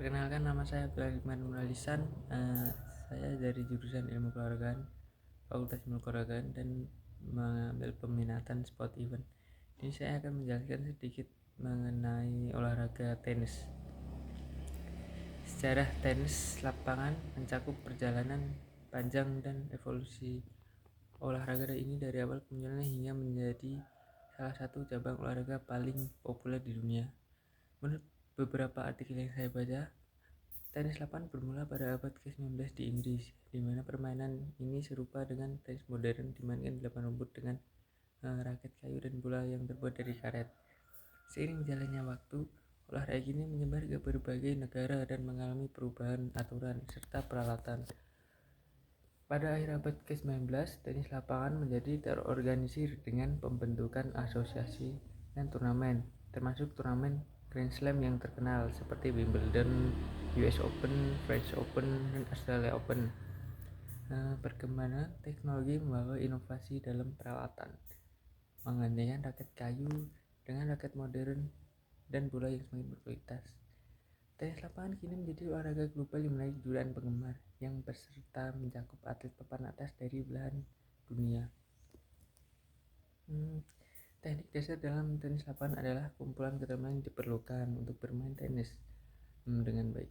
Perkenalkan, nama saya Abdurrahman Mulalisan. Saya dari jurusan Ilmu Keolahragaan, Fakultas Ilmu Keolahragaan, dan mengambil peminatan sport event. Ini saya akan menjelaskan sedikit mengenai olahraga tenis. Sejarah tenis lapangan mencakup perjalanan panjang dan evolusi olahraga ini dari awal kemunculannya hingga menjadi salah satu cabang olahraga paling populer di dunia. Menurut beberapa artikel yang saya baca, tenis lapangan bermula pada abad ke-19 di Inggris, di mana permainan ini serupa dengan tenis modern dimainkan di lapangan rumput dengan raket kayu dan bola yang terbuat dari karet. Seiring jalannya waktu, olahraga ini menyebar ke berbagai negara dan mengalami perubahan aturan serta peralatan. Pada akhir abad ke-19, tenis lapangan menjadi terorganisir dengan pembentukan asosiasi dan turnamen, termasuk turnamen Grand Slam yang terkenal seperti Wimbledon, US Open, French Open, dan Australia Open. Perkembangan teknologi membawa inovasi dalam peralatan, menggantikan raket kayu dengan raket modern dan bola yang semakin berkualitas. Tenis lapangan kini menjadi olahraga global yang menarik jutaan penggemar yang berserta mencakup atlet papan atas dari belahan dunia. Teknik dasar dalam tenis lapangan adalah kumpulan keterampilan yang diperlukan untuk bermain tenis dengan baik.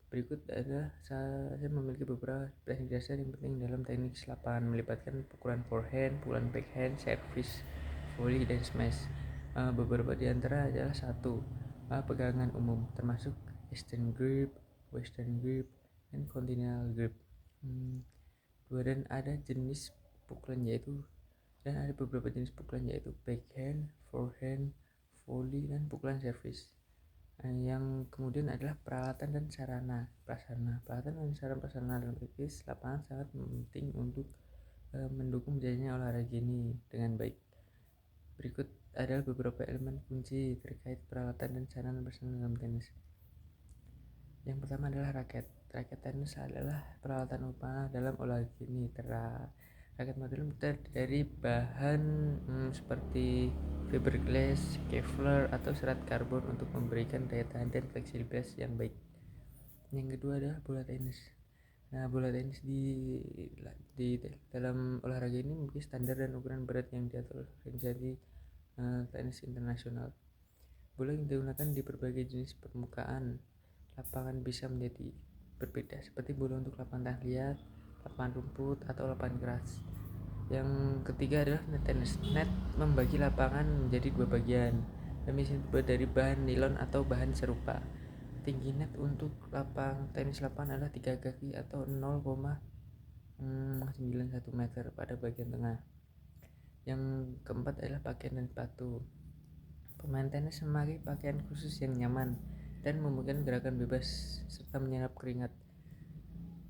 Berikut adalah saya memiliki beberapa teknik dasar yang penting dalam tenis lapangan, melibatkan pukulan forehand, pukulan backhand, service, volley, dan smash. Beberapa di antara adalah pegangan umum, termasuk Eastern grip, Western grip, dan Continental grip. Dan ada beberapa jenis pukulan yaitu backhand, forehand, volley, dan pukulan service. Yang kemudian adalah peralatan dan sarana prasarana. Peralatan dan sarana prasarana dalam tenis lapangan sangat penting untuk mendukung berjalannya olahraga ini dengan baik. Berikut adalah beberapa elemen kunci terkait peralatan dan sarana prasarana dalam tenis. Yang pertama adalah raket. Raket tenis adalah peralatan utama dalam olahraga ini. Raket modern terdiri dari bahan seperti fiberglass, Kevlar, atau serat karbon untuk memberikan daya tahan dan fleksibilitas yang baik. Yang kedua adalah bola tenis. Bola tenis di dalam olahraga ini memiliki standar dan ukuran berat yang diatur organisasi tenis internasional. Bola yang digunakan di berbagai jenis permukaan lapangan bisa menjadi berbeda, seperti bola untuk lapangan tanah liat, lapangan rumput, atau lapangan keras. Yang ketiga adalah net tenis. Net membagi lapangan menjadi dua bagian dan biasanya terbuat dari bahan nilon atau bahan serupa. Tinggi net untuk tenis lapangan adalah 3 kaki atau 0,91 meter pada bagian tengah. Yang keempat adalah pakaian dan sepatu. Pemain tenis memakai pakaian khusus yang nyaman dan memungkinkan gerakan bebas serta menyerap keringat.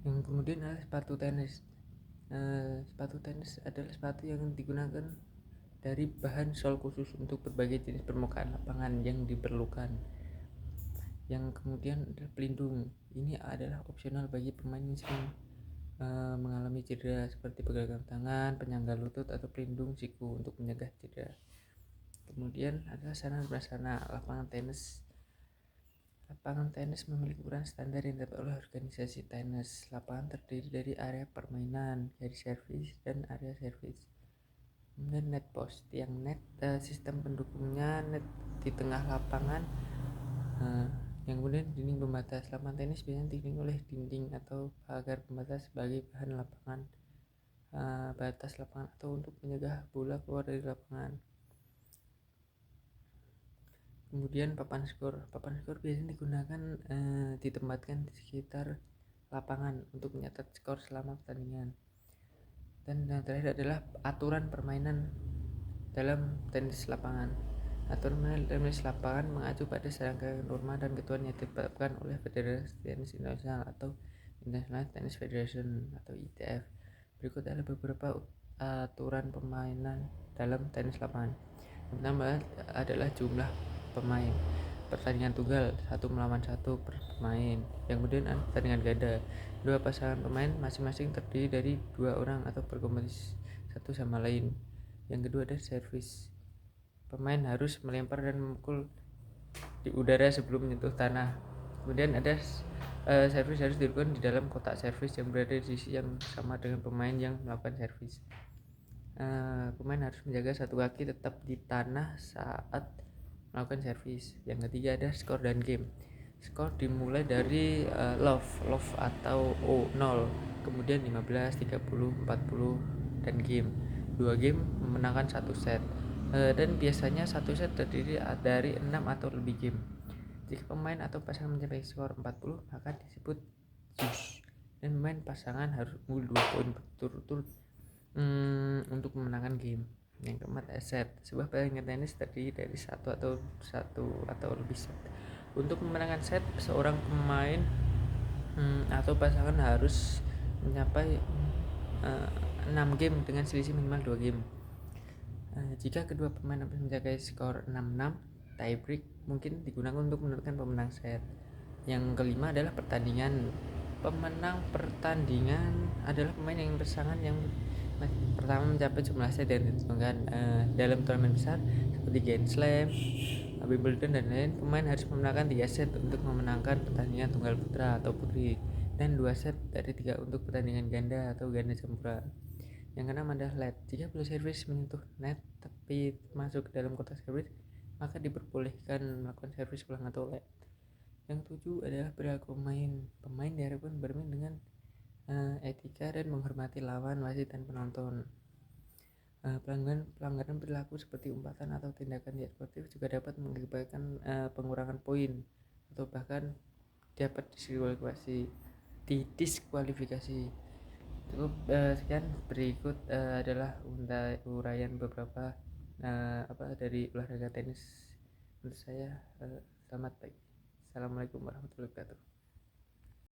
Yang kemudian adalah sepatu tenis. Sepatu tenis adalah sepatu yang digunakan dari bahan sol khusus untuk berbagai jenis permukaan lapangan yang diperlukan. Yang kemudian adalah pelindung. Ini adalah opsional bagi pemain yang sering mengalami cedera, seperti pegangan tangan, penyangga lutut, atau pelindung siku untuk mencegah cedera. Kemudian adalah sarana prasarana lapangan tenis. Lapangan tenis memiliki ukuran standar yang ditetapkan oleh organisasi tenis. Lapangan terdiri dari area permainan, garis servis, dan area servis. Kemudian net post, tiang net, sistem pendukungnya net di tengah lapangan. Yang kemudian dinding pembatas. Lapangan tenis biasanya dikelilingi oleh dinding atau pagar pembatas sebagai bahan batas lapangan atau untuk mencegah bola keluar dari lapangan. Kemudian papan skor biasanya digunakan ditempatkan di sekitar lapangan untuk mencatat skor selama pertandingan. Dan yang terakhir adalah aturan permainan dalam tenis lapangan. Aturan tenis lapangan mengacu pada serangkaian norma dan ketentuan yang ditetapkan oleh Federasi Tenis Internasional atau International Tennis Federation atau ITF. Berikut adalah beberapa aturan permainan dalam tenis lapangan. Yang pertama adalah jumlah pemain. Pertandingan tunggal 1 melawan 1 per pemain. Yang kemudian pertandingan ganda, 2 pasangan pemain masing-masing terdiri dari 2 orang atau berkompetisi satu sama lain. Yang kedua ada servis. Pemain harus melempar dan memukul di udara sebelum menyentuh tanah. Kemudian ada servis harus dilakukan di dalam kotak servis yang berada di sisi yang sama dengan pemain yang melakukan servis. Pemain harus menjaga satu kaki tetap di tanah saat melakukan servis. Yang ketiga ada skor dan game. Skor dimulai dari love atau 0, kemudian 15, 30, 40 dan game. 2 game memenangkan satu set. Dan biasanya satu set terdiri dari 6 atau lebih game. Jika pemain atau pasangan mencapai skor 40, maka disebut juice. Dan pemain pasangan harus unggul 2 poin berturut-turut untuk memenangkan game. Yang keempat, set. Sebuah pertandingan tenis terdiri dari satu atau lebih set. Untuk memenangkan set, seorang pemain atau pasangan harus mencapai 6 game dengan selisih minimal 2 game. Jika kedua pemain dapat mencapai skor 6-6, tie break mungkin digunakan untuk menentukan pemenang set. Yang kelima adalah pertandingan. Pemenang pertandingan adalah pemain yang pasangan yang pertama mencapai jumlah set dan ditentukan dalam turnamen besar seperti Grand Slam, Wimbledon dan lain. Pemain harus memenangkan 3 set untuk memenangkan pertandingan tunggal putra atau putri, dan 2 set dari 3 untuk pertandingan ganda atau ganda campuran. Yang keenam adalah net. Jika bola servis menyentuh net tapi masuk ke dalam kotak servis, maka diperbolehkan melakukan servis ulang atau let. Yang tujuh adalah perilaku pemain. Pemain diharapkan bermain dengan etika dan menghormati lawan, wasit, dan penonton. Pelanggaran perilaku seperti umpatan atau tindakan tidak sportif juga dapat mengakibatkan pengurangan poin atau bahkan dapat didiskualifikasi. Cukup sekian. Berikut adalah uraian beberapa dari olahraga tenis. Menurut saya selamat pagi. Assalamualaikum warahmatullahi wabarakatuh.